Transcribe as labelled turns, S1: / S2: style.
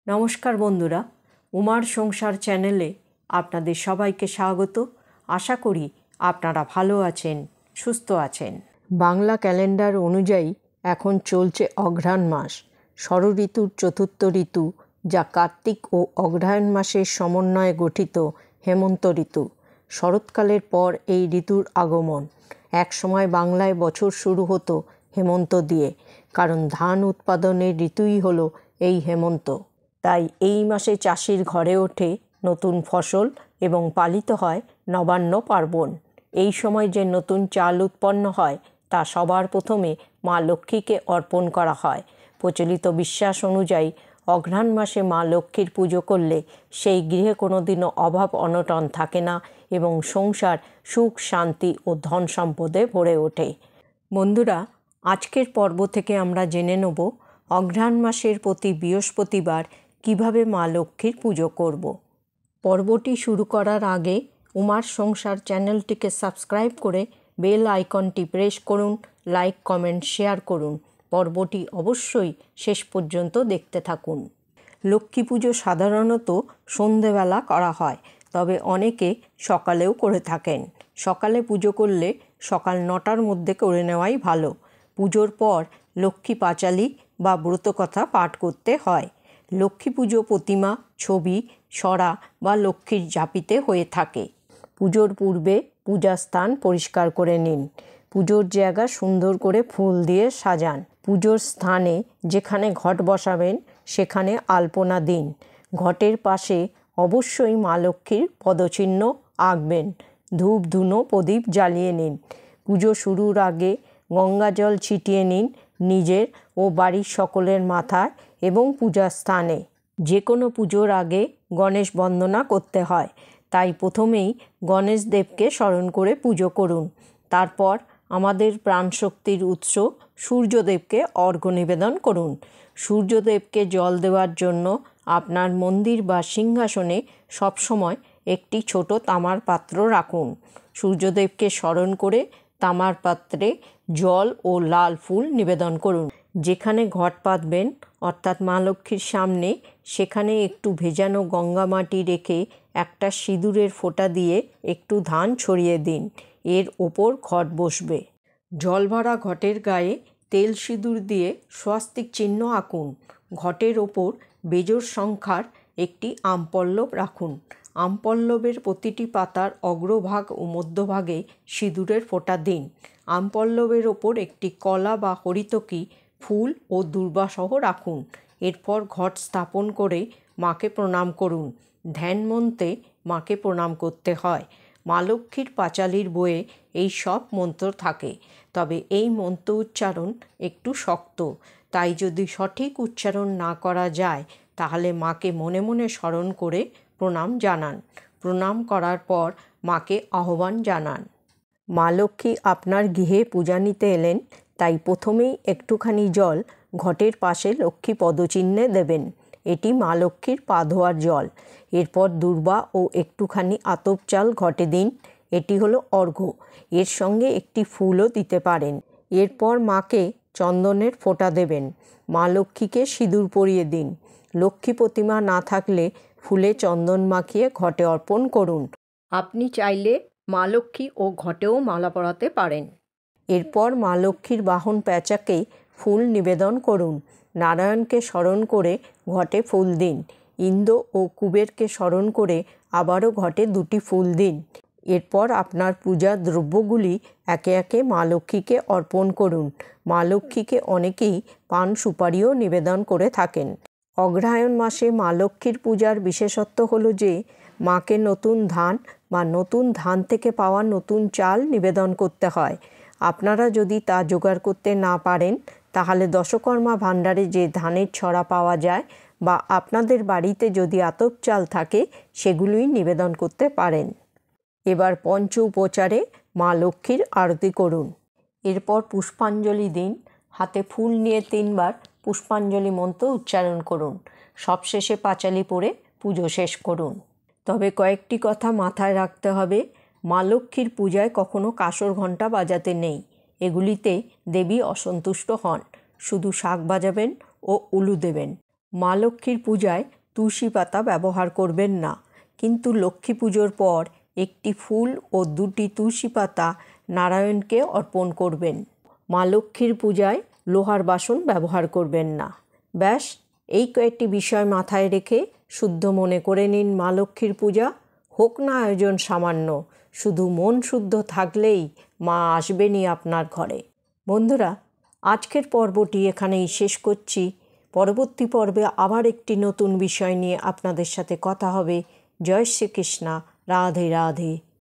S1: নমস্কার বন্ধুরা, উমার সংসার চ্যানেলে আপনাদের সবাইকে স্বাগত। আশা করি আপনারা ভালো আছেন, সুস্থ আছেন। বাংলা ক্যালেন্ডার অনুযায়ী এখন চলছে অঘ্রাণ মাস, ষড়ঋতুর চতুর্থ ঋতু, যা কার্তিক ও অগ্রহায়ণ মাসের সমন্বয়ে গঠিত হেমন্ত ঋতু। শরৎকালের পর এই ঋতুর আগমন। একসময় বাংলায় বছর শুরু হতো হেমন্ত দিয়ে, কারণ ধান উৎপাদনের ঋতুই হলো এই হেমন্ত। তাই এই মাসে চাষির ঘরে ওঠে নতুন ফসল এবং পালিত হয় নবান্ন পার্বণ। এই সময় যে নতুন চাল উৎপন্ন হয় তা সবার প্রথমে মা লক্ষ্মীকে অর্পণ করা হয়। প্রচলিত বিশ্বাস অনুযায়ী অঘ্রাণ মাসে মা লক্ষ্মীর পুজো করলে সেই গৃহে কোনোদিনও অভাব অনটন থাকে না এবং সংসার সুখ শান্তি ও ধন সম্পদে ভরে ওঠে। বন্ধুরা, আজকের পর্ব থেকে আমরা জেনে নেব অঘ্রাণ মাসের প্রতি বৃহস্পতিবার কিভাবে মা লক্ষ্মীর পুজো করব। পর্বটি শুরু করার আগে উমার সংসার চ্যানেলটিকে সাবস্ক্রাইব করে বেল আইকনটি প্রেস করুন, লাইক কমেন্ট শেয়ার করুন। পর্বটি অবশ্যই শেষ পর্যন্ত দেখতে থাকুন। লক্ষ্মী পুজো সাধারণত সন্ধেবেলা করা হয়, তবে অনেকে সকালেও করে থাকেন। সকালে পুজো করলে সকাল 9টার মধ্যে করে নেওয়াই ভালো। পুজোর পর লক্ষ্মী পাঁচালী বা ব্রতকথা পাঠ করতে হয়। লক্ষ্মী পুজো প্রতিমা, ছবি, সরা বা লক্ষ্মীর জাপিতে হয়ে থাকে। পুজোর পূর্বে পূজা স্থান পরিষ্কার করে নিন। পুজোর জায়গা সুন্দর করে ফুল দিয়ে সাজান। পুজোর স্থানে যেখানে ঘট বসাবেন সেখানে আলপনা দিন। ঘটের পাশে অবশ্যই মা লক্ষ্মীর পদচিহ্ন আঁকবেন। ধূপ ধুনো প্রদীপ জ্বালিয়ে নিন। পুজো শুরুর আগে গঙ্গা জল ছিটিয়ে নিন নিজের ও বাড়ির সকলের মাথায় এবং পূজা স্থানে। যে কোনো পুজোর আগে গণেশ বন্দনা করতে হয়, তাই প্রথমেই গণেশ দেবকে স্মরণ করে পুজো করুন। তারপর আমাদের প্রাণশক্তির উৎস সূর্যদেবকে অর্ঘ্য নিবেদন করুন। সূর্যদেবকে জল দেওয়ার জন্য আপনার মন্দির বা সিংহাসনে সবসময় একটি ছোট তামার পাত্র রাখুন। সূর্যদেবকে স্মরণ করে তামার পাত্রে জল ও লাল ফুল নিবেদন করুন। যেখানে ঘট পাতবেন অর্থাৎ মা লক্ষ্মীর সামনে, সেখানে একটু ভেজানো গঙ্গা মাটি রেখে একটা সিঁদুরের ফোঁটা দিয়ে একটু ধান ছড়িয়ে দিন। এর ওপর ঘট বসবে। জল ভরা ঘটের গায়ে তেল সিঁদুর দিয়ে স্বস্তিক চিহ্ন আঁকুন। ঘটের ওপর বেজোড় সংখ্যার একটি আমপল্লব রাখুন। আমপল্লবের প্রতিটি পাতার অগ্রভাগ ও মধ্যভাগে সিঁদুরের ফোঁটা দিন। আমপল্লবের ওপর একটি কলা বা হরিতকি, ফুল ও দুর্বাসহ রাখুন। এরপর ঘট স্থাপন করে মাকে প্রণাম করুন। ধ্যান মন্ত্রে মাকে প্রণাম করতে হয়। মা লক্ষ্মীর পাঁচালীর বইয়ে এই সব মন্ত্র থাকে, তবে এই মন্ত্র উচ্চারণ একটু শক্ত, তাই যদি সঠিক উচ্চারণ না করা যায় তাহলে মাকে মনে মনে স্মরণ করে প্রণাম জানান। প্রণাম করার পর মাকে আহ্বান জানান। মা লক্ষ্মী আপনার গৃহে পূজা নিতে এলেন, তাই প্রথমেই একটুখানি জল ঘটের পাশে লক্ষ্মী পদচিহ্নে দেবেন। এটি মা লক্ষ্মীর পা ধোয়ার জল। এরপর দূর্বা ও একটুখানি আতপ চাল ঘটে দিন। এটি হলো অর্ঘ্য। এর সঙ্গে একটি ফুলও দিতে পারেন। এরপর মাকে চন্দনের ফোঁটা দেবেন। মা লক্ষ্মীকে সিঁদুর পরিয়ে দিন। লক্ষ্মী প্রতিমা না থাকলে ফুলে চন্দন মাখিয়ে ঘটে অর্পণ করুন। আপনি চাইলে মা লক্ষ্মী ও ঘটেও মালা পরাতে পারেন। এরপর মা লক্ষ্মীর বাহন প্যাঁচাকে ফুল নিবেদন করুন। নারায়ণকে স্মরণ করে ঘটে ফুল দিন। ইন্দ্র ও কুবেরকে স্মরণ করে আবারও ঘটে 2টি ফুল দিন। এরপর আপনার পূজার দ্রব্যগুলি একে একে মা লক্ষ্মীকে অর্পণ করুন। মা লক্ষ্মীকে অনেকেই পান সুপারিও নিবেদন করে থাকেন। অগ্রহায়ণ মাসে মা লক্ষ্মীর পূজার বিশেষত্ব হলো যে মাকে নতুন ধান বা নতুন ধান থেকে পাওয়া নতুন চাল নিবেদন করতে হয়। আপনারা যদি তা জোগাড় করতে না পারেন তাহলে দশকর্মা ভাণ্ডারে যে ধানের ছড়া পাওয়া যায় বা আপনাদের বাড়িতে যদি আতপ চাল থাকে সেগুলোই নিবেদন করতে পারেন। এবার পঞ্চ উপচারে মা লক্ষ্মীর আরতি করুন। এরপর পুষ্পাঞ্জলি দিন। হাতে ফুল নিয়ে 3বার পুষ্পাঞ্জলি মন্ত্র উচ্চারণ করুন। সবশেষে পাঁচালী পড়ে পুজো শেষ করুন। তবে কয়েকটি কথা মাথায় রাখতে হবে। মা লক্ষ্মীর পূজায় কখনো কাঁসর ঘণ্টা বাজাতে নেই। এগুলিতে দেবী অসন্তুষ্ট হন। শুধু শাঁখ বাজাবেন ও উলু দেবেন। মা লক্ষ্মীর পূজায় তুলসী পাতা ব্যবহার করবেন না, কিন্তু লক্ষ্মী পুজোর পর একটি ফুল ও 2টি তুলসী পাতা নারায়ণকে অর্পণ করবেন। মা লক্ষ্মীর পূজায় লোহার বাসন ব্যবহার করবেন না। ব্যাস, এই কয়েকটি বিষয় মাথায় রেখে শুদ্ধ মনে করে নিন মা লক্ষ্মীর পূজা। হোক না আয়োজন সামান্য, শুধু মন শুদ্ধ থাকলেই মা আসবেনই আপনার ঘরে। বন্ধুরা, আজকের পর্বটি এখানেই শেষ করছি। পরবর্তী পর্বে আবার একটি নতুন বিষয় নিয়ে আপনাদের সাথে কথা হবে। জয় শ্রীকৃষ্ণ। রাধে রাধে।